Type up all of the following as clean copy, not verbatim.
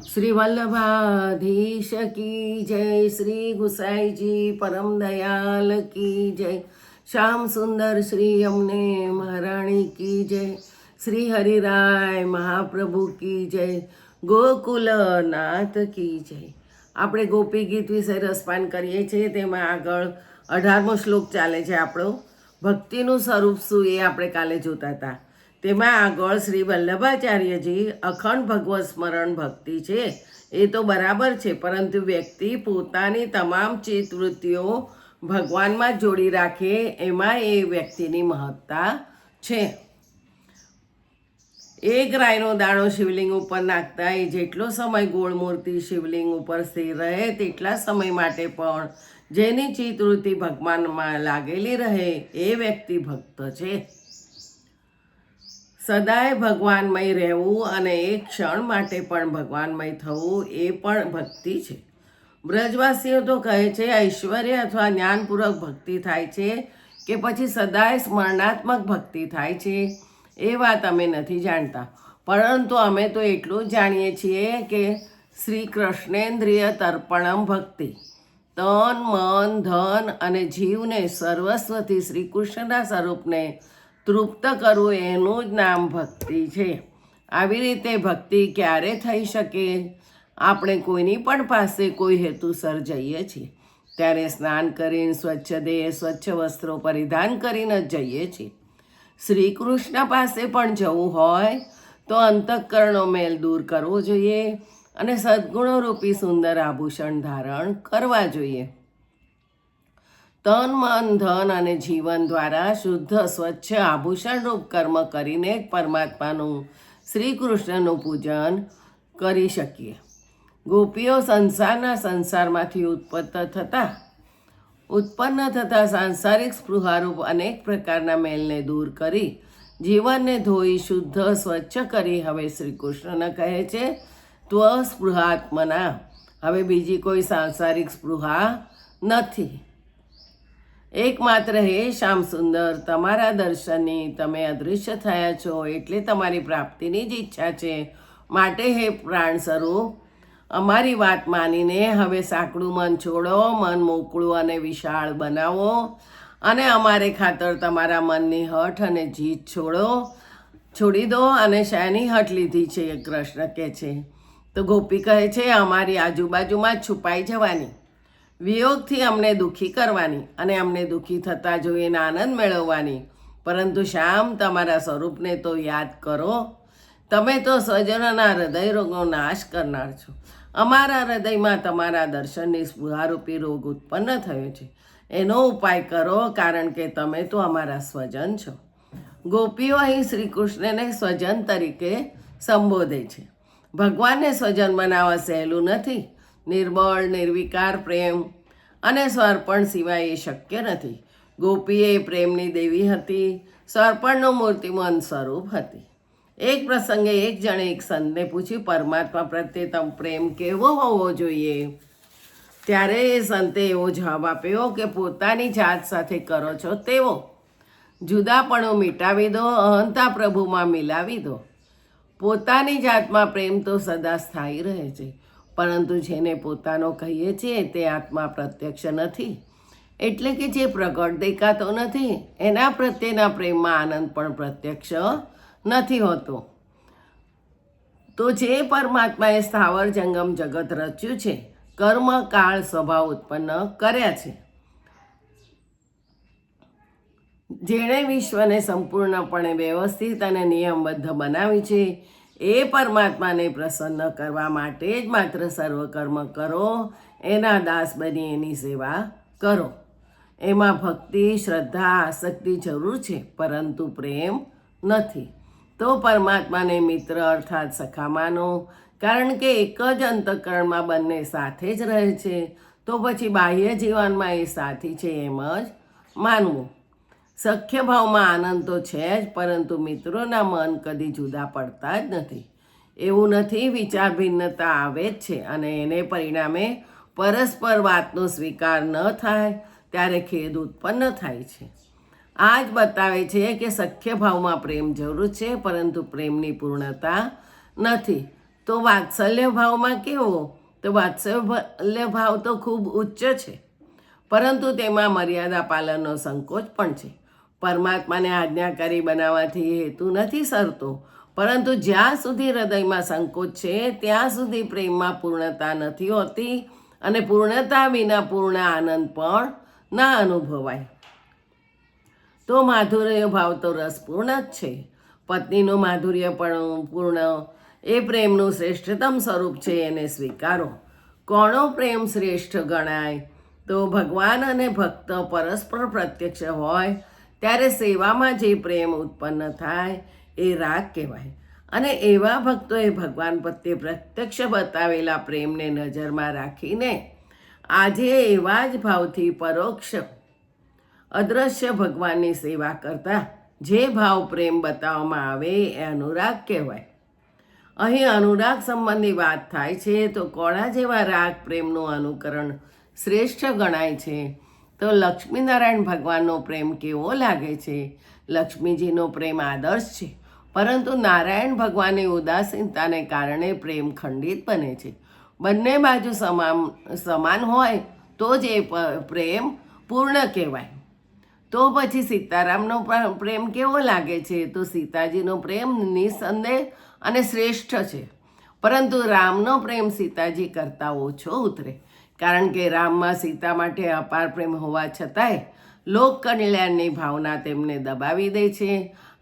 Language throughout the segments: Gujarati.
શ્રી વલ્લભાધીશ કી જય, શ્રી ગુસાઈજી પરમ દયાલ કી જય, શ્યામ સુંદર શ્રી અમને મહારાણી કી જય, શ્રી હરિરાય મહાપ્રભુ કી જય, ગોકુલનાથ કી જય. આપણે ગોપી ગીત વિશે રસપાન કરીએ છીએ. તેમાં આગળ 18મો શ્લોક ચાલે છે આપણો. ભક્તિનું સ્વરૂપ શું એ આપણે કાલે જોતા હતા. તેમાં આગળ શ્રી વલ્લભાચાર્યજી અખંડ ભગવત સ્મરણ ભક્તિ છે એ તો બરાબર છે, પરંતુ વ્યક્તિ પોતાની તમામ ચિત્તવૃત્તિઓ ભગવાનમાં જોડી રાખે એમાં એ વ્યક્તિની મહત્તા છે. એક રાયનો દાણો શિવલિંગ ઉપર નાખતા એ જેટલો સમય ગોળ મૂર્તિ શિવલિંગ ઉપર સ્થિર રહે તેટલા સમય માટે પણ જેની ચિત્તવૃત્તિ ભગવાનમાં લાગેલી રહે એ વ્યક્તિ ભક્ત છે. સદાય ભગવાનમય રહેવું અને એક ક્ષણ માટે પણ ભગવાનમય થવું એ પણ ભક્તિ છે. બ્રજવાસીઓ તો કહે છે ઐશ્વર્ય અથવા જ્ઞાનપૂર્વક ભક્તિ થાય છે કે પછી સદાય સ્મરણાત્મક ભક્તિ થાય છે એ વાત અમે નથી જાણતા, પરંતુ અમે તો એટલું જ જાણીએ છીએ કે શ્રી કૃષ્ણેન્દ્રિય તર્પણમ ભક્તિ, તન મન ધન અને જીવને સર્વસ્વથી શ્રી કૃષ્ણના સ્વરૂપને તૃપ્ત કરવું એનું જ નામ ભક્તિ છે. આવી રીતે ભક્તિ ક્યારે થઈ શકે? આપણે કોઈની પણ પાસે કોઈ હેતુસર જઈએ છીએ ત્યારે સ્નાન કરીને સ્વચ્છ દેહ સ્વચ્છ વસ્ત્રો પરિધાન કરીને જ જઈએ છીએ. શ્રી કૃષ્ણ પાસે પણ જવું હોય તો અંતઃકરણનો મેલ દૂર કરવો જોઈએ અને સદ્ગુણોરૂપી સુંદર આભૂષણ ધારણ કરવા જોઈએ. તન મન ધન અને જીવન દ્વારા શુદ્ધ સ્વચ્છ આભૂષણરૂપ કર્મ કરીને જ પરમાત્માનું શ્રી કૃષ્ણનું પૂજન કરી શકીએ. ગોપીઓ સંસારમાંથી ઉત્પન્ન થતા સાંસારિક સ્પૃહારૂપ અનેક પ્રકારના મેલને દૂર કરી જીવનને ધોઈ શુદ્ધ સ્વચ્છ કરી હવે શ્રી કૃષ્ણને કહે છે ત્વસ્પૃહાત્મના. હવે બીજી કોઈ સાંસારિક સ્પૃહા નથી. એકમાત્ર હે શ્યામ સુંદર, તમારા દર્શનની તમે અદૃશ્ય થયા છો એટલે તમારી પ્રાપ્તિની જ ઈચ્છા છે. માટે હે પ્રાણ સ્વરૂપ, અમારી વાત માનીને હવે સાંકડું મન છોડો, મન મોકળું અને વિશાળ બનાવો અને અમારે ખાતર તમારા મનની હઠ અને જીત છોડી દો. અને શાની હઠ લીધી છે? કૃષ્ણ કહે છે. તો ગોપી કહે છે અમારી આજુબાજુમાં જ છુપાઈ જવાની, વિયોગથી અમને દુઃખી કરવાની અને અમને દુઃખી થતાં જોઈને આનંદ મેળવવાની. પરંતુ શ્યામ, તમારા સ્વરૂપને તો યાદ કરો. તમે તો સ્વજનોના હૃદય રોગનો નાશ કરનાર છો. અમારા હૃદયમાં તમારા દર્શનની સ્પૃહારૂપી રોગ ઉત્પન્ન થયો છે. એનો ઉપાય કરો, કારણ કે તમે તો અમારા સ્વજન છો. ગોપીઓ અહીં શ્રી કૃષ્ણને સ્વજન તરીકે સંબોધે છે. ભગવાનને સ્વજન બનાવવા સહેલું નથી. નિર્બળ નિર્વિકાર પ્રેમ અને સ્વર્પણ સિવાય એ શક્ય નથી. ગોપી એ પ્રેમની દેવી હતી. સ્વર્પણનું મૂર્તિમંત સ્વરૂપ હતી. એક પ્રસંગે એક જણે એક સંતને પૂછ્યું પરમાત્મા પ્રત્યે તમ પ્રેમ કેવો હોવો જોઈએ? ત્યારે એ સંતે એવો જવાબ આપ્યો કે પોતાની જાત સાથે કરો છો તેવો. જુદાપણું મિટાવી દો, અહંતા પ્રભુમાં મિલાવી દો. પોતાની જાતમાં પ્રેમ તો સદા સ્થાયી રહે છે, પરંતુ જેને પોતાનો કહીએ છીએ તે આત્મા પ્રત્યક્ષ નથી, એટલે કે જે પ્રગટ દેખાતો નથી. એના પ્રત્યેના પ્રેમમાં આનંદ પણ પ્રત્યક્ષ નથી હોતો. તો જે પરમાત્માએ સ્થાવર જંગમ જગત રચ્યું છે, કર્મ કાળ સ્વભાવ ઉત્પન્ન કર્યા છે, જેણે વિશ્વને સંપૂર્ણપણે વ્યવસ્થિત અને નિયમબદ્ધ બનાવી છે, એ પરમાત્માને પ્રસન્ન કરવા માટે જ માત્ર સર્વકર્મ કરો. એના દાસ બની એની સેવા કરો. એમાં ભક્તિ શ્રદ્ધા આસક્તિ જરૂર છે, પરંતુ પ્રેમ નથી. તો પરમાત્માને મિત્ર અર્થાત સખા માનો, કારણ કે એક જ અંતઃકરણમાં બંને સાથે જ રહે છે. તો પછી બાહ્ય જીવનમાં એ સાથી છે એમ જ માનવું. સખ્ય ભાવમાં આનંદ તો છે જ, પરંતુ મિત્રોના મન કદી જુદા પડતા જ નથી. એવું નથી, વિચાર ભિન્નતા આવે જ છે અને એને પરિણામે પરસ્પર વાતનો સ્વીકાર ન થાય ત્યારે ખેદ ઉત્પન્ન થાય છે. આ જ બતાવે છે કે સખ્ય ભાવમાં પ્રેમ જરૂર છે, પરંતુ પ્રેમની પૂર્ણતા નથી. તો વાત્સલ્ય ભાવમાં કેવો? તો વાત્સલ્ય ભાવ તો ખૂબ ઉચ્ચ છે, પરંતુ તેમાં મર્યાદા પાલનનો સંકોચ પણ છે. પરમાત્માને આજ્ઞાકારી બનાવવાથી હેતુ નથી સરતો, પરંતુ જ્યાં સુધી હૃદયમાં સંકોચ છે ત્યાં સુધી પ્રેમમાં પૂર્ણતા નથી હોતી, અને પૂર્ણતા વિના પૂર્ણ આનંદ પણ ના અનુભવાય. તો માધુર્ય ભાવ તો રસપૂર્ણ જ છે. પત્નીનું માધુર્ય પણ પૂર્ણ એ પ્રેમનું શ્રેષ્ઠતમ સ્વરૂપ છે, એને સ્વીકારો. કોનો પ્રેમ શ્રેષ્ઠ ગણાય? તો ભગવાન અને ભક્ત પરસ્પર પ્રત્યક્ષ હોય ત્યારે સેવામાં જે પ્રેમ ઉત્પન્ન થાય એ રાગ કહેવાય. અને એવા ભક્તોએ ભગવાન પ્રત્યે પ્રત્યક્ષ બતાવેલા પ્રેમને નજરમાં રાખીને આજે એવા જ ભાવથી પરોક્ષ અદૃશ્ય ભગવાનની સેવા કરતા જે ભાવ પ્રેમ બતાવવામાં આવે એ અનુરાગ કહેવાય. અહીં અનુરાગ સંબંધી વાત થાય છે, તો કોણા જેવા રાગ પ્રેમનું અનુકરણ શ્રેષ્ઠ ગણાય છે? તો લક્ષ્મીનારાયણ ભગવાનનો પ્રેમ કેવો લાગે છે? લક્ષ્મીજીનો પ્રેમ આદર્શ છે, પરંતુ નારાયણ ભગવાનની ઉદાસીનતાને કારણે પ્રેમ ખંડિત બને છે. બંને બાજુ સમાન હોય તો જ એ પ્રેમ પૂર્ણ કહેવાય. તો પછી સીતારામનો પ્રેમ કેવો લાગે છે? તો સીતાજીનો પ્રેમ નિસંદેહ અને શ્રેષ્ઠ છે, પરંતુ રામનો પ્રેમ સીતાજી કરતાં ઓછો ઉતરે, કારણ કે રામમાં સીતા માટે અપાર પ્રેમ હોવા છતાંય લોક કલ્યાણની ભાવના તેમને દબાવી દે છે,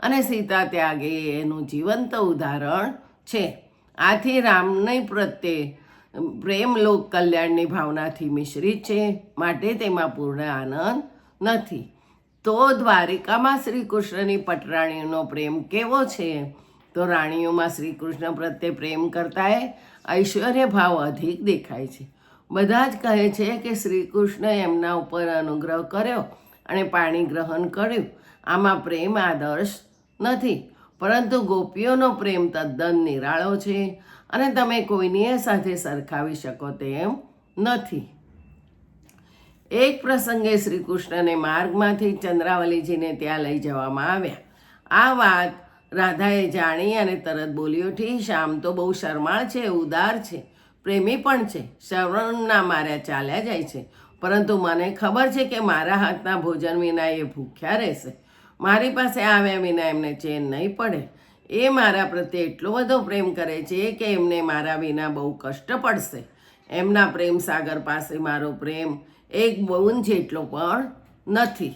અને સીતા ત્યાગે એનું જીવંત ઉદાહરણ છે. આથી રામની પ્રત્યે પ્રેમ લોક કલ્યાણની ભાવનાથી મિશ્રિત છે, માટે તેમાં પૂર્ણ આનંદ નથી. તો દ્વારિકામાં શ્રી કૃષ્ણની પટરાણીઓનો પ્રેમ કેવો છે? તો રાણીઓમાં શ્રી કૃષ્ણ પ્રત્યે પ્રેમ કરતાંય ઐશ્વર્ય ભાવ અધિક દેખાય છે. બધા જ કહે છે કે શ્રી કૃષ્ણ એમના ઉપર અનુગ્રહ કર્યો અને પાણી ગ્રહણ કર્યું. આમાં પ્રેમ આદર્શ નથી, પરંતુ ગોપીઓનો પ્રેમ તદ્દન નિરાળો છે, અને તમે કોઈની સાથે સરખાવી શકો તેમ નથી. એક પ્રસંગે શ્રી કૃષ્ણને માર્ગમાંથી ચંદ્રાવલીજીને ત્યાં લઈ જવામાં આવ્યા. આ વાત રાધાએ જાણી અને તરત બોલી ઉઠી, શ્યામ તો બહુ શરમાળ છે, ઉદાર છે, પ્રેમી પણ છે, શ્રવણના માર્યા ચાલ્યા જાય છે, પરંતુ મને ખબર છે કે મારા હાથના ભોજન વિના એ ભૂખ્યા રહેશે. મારી પાસે આવ્યા વિના એમને ચેન નહીં પડે. એ મારા પ્રત્યે એટલો બધો પ્રેમ કરે છે કે એમને મારા વિના બહુ કષ્ટ પડશે. એમના પ્રેમ સાગર પાસે મારો પ્રેમ એક બૂંદ જેટલો પણ નથી.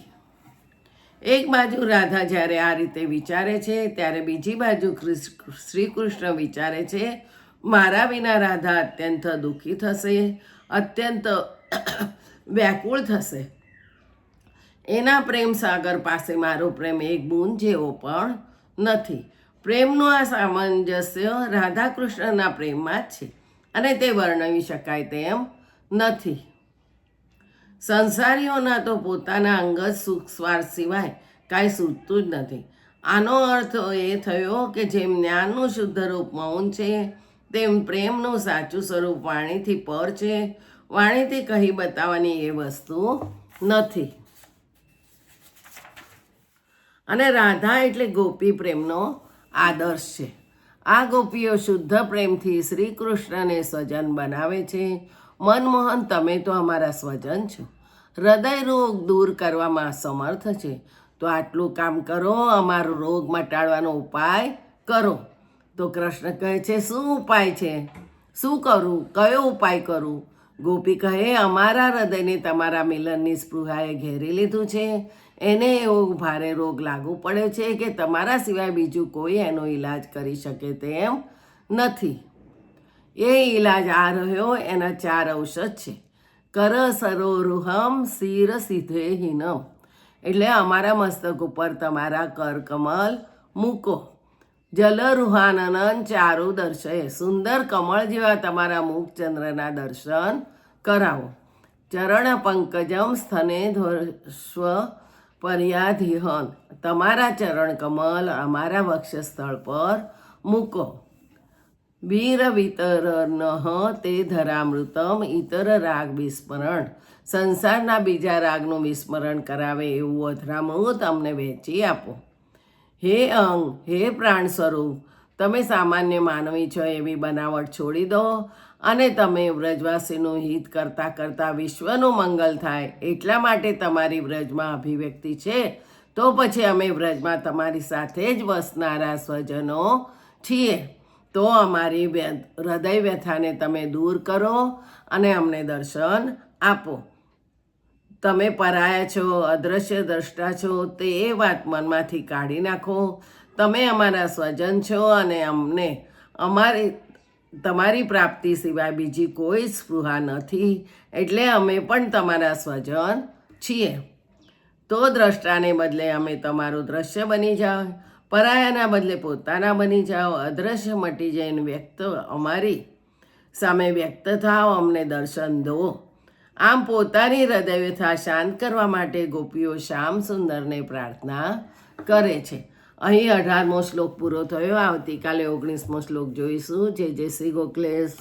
એક બાજુ રાધા જ્યારે આ રીતે વિચારે છે, ત્યારે બીજી બાજુ શ્રી કૃષ્ણ વિચારે છે, મારા વિના રાધા અત્યંત દુઃખી થશે, અત્યંત વ્યાકુળ થશે. એના પ્રેમ સાગર પાસે મારો પ્રેમ એક બૂંદ જેવો પણ નથી. પ્રેમનું આ સામંજસ્ય રાધા કૃષ્ણના પ્રેમમાં જ છે, અને તે વર્ણવી શકાય તેમ નથી. સંસારીઓના તો પોતાના અંગત સુખ સ્વાર્થ સિવાય કાંઈ સૂચતું જ નથી. આનો અર્થ એ થયો કે જેમ જ્ઞાનનું શુદ્ધ રૂપ મૌન છે, તેમ પ્રેમનું સાચું સ્વરૂપ વાણીથી પર છે. વાણીથી કહી બતાવવાની એ વસ્તુ નથી. અને રાધા એટલે ગોપી પ્રેમનો આદર્શ છે. આ ગોપીઓ શુદ્ધ પ્રેમથી શ્રી કૃષ્ણને સ્વજન બનાવે છે. મનમોહન, તમે તો અમારા સ્વજન છો, હૃદય રોગ દૂર કરવામાં સમર્થ છે, તો આટલું કામ કરો, અમારો રોગ મટાડવાનો ઉપાય કરો. તો કૃષ્ણ કહે છે, શું ઉપાય છે? શું કરું? કયો ઉપાય કરું? ગોપી કહે, અમારા હૃદયને તમારા મિલનની સ્પૃહાએ ઘેરી લીધું છે. એને એવો ભારે રોગ લાગુ પડે છે કે તમારા સિવાય બીજું કોઈ એનો ઈલાજ કરી શકે તેમ નથી. એ ઈલાજ આ રહ્યો, એના 4 ઔષધ છે. કર સરોરુહમ શિર સિધે હિનમ, એટલે અમારા મસ્તક ઉપર તમારા કર કમલ મૂકો. જલરુહાનન ચારુ દર્શય, સુંદર કમળ જેવા તમારા મુખચંદ્રના દર્શન કરાવો. ચરણ પંકજમ સ્થને ધ્વસ્વ પર્યાધિહન, તમારા ચરણ કમલ અમારા વક્ષસ્થળ પર મૂકો. વીર વિતરન તે ધરામૃતમ ઇતર રાગ વિસ્મરણ, સંસારના બીજા રાગનું વિસ્મરણ કરાવે એવું અધરામૃત અમને વહેંચી આપો. હે અંગ, હે પ્રાણ સ્વરૂપ, તમે સામાન્ય માનવી છો એવી બનાવટ છોડી દો અને તમે વ્રજવાસીનું હિત કરતાં કરતાં વિશ્વનું મંગલ થાય એટલા માટે તમારી વ્રજમાં અભિવ્યક્તિ છે. તો પછી અમે વ્રજમાં તમારી સાથે જ વસનારા સ્વજનો છીએ. તો અમારી હૃદય વ્યથાને તમે દૂર કરો અને અમને દર્શન આપો. તમે પરાયા છો, અદૃશ્ય દ્રષ્ટા છો, તે એ વાત મનમાંથી કાઢી નાખો. તમે અમારા સ્વજન છો અને અમને તમારી પ્રાપ્તિ સિવાય બીજી કોઈ સ્પૃહા નથી, એટલે અમે પણ તમારા સ્વજન છીએ. તો દ્રષ્ટાને બદલે અમે તમારું દ્રશ્ય બની જાઓ, પરાયાના બદલે પોતાના બની જાઓ, અદૃશ્ય મટી જઈને અમારી સામે વ્યક્ત થાઓ, અમને દર્શન દો. આમ પોતાની હૃદય વ્યથા શાંત કરવા માટે ગોપીઓ શ્યામ સુંદરને પ્રાર્થના કરે છે. અહીં 18મો શ્લોક પૂરો થયો. આવતીકાલે 19મો શ્લોક જોઈશું. જય જય શ્રી ગોખલેશ.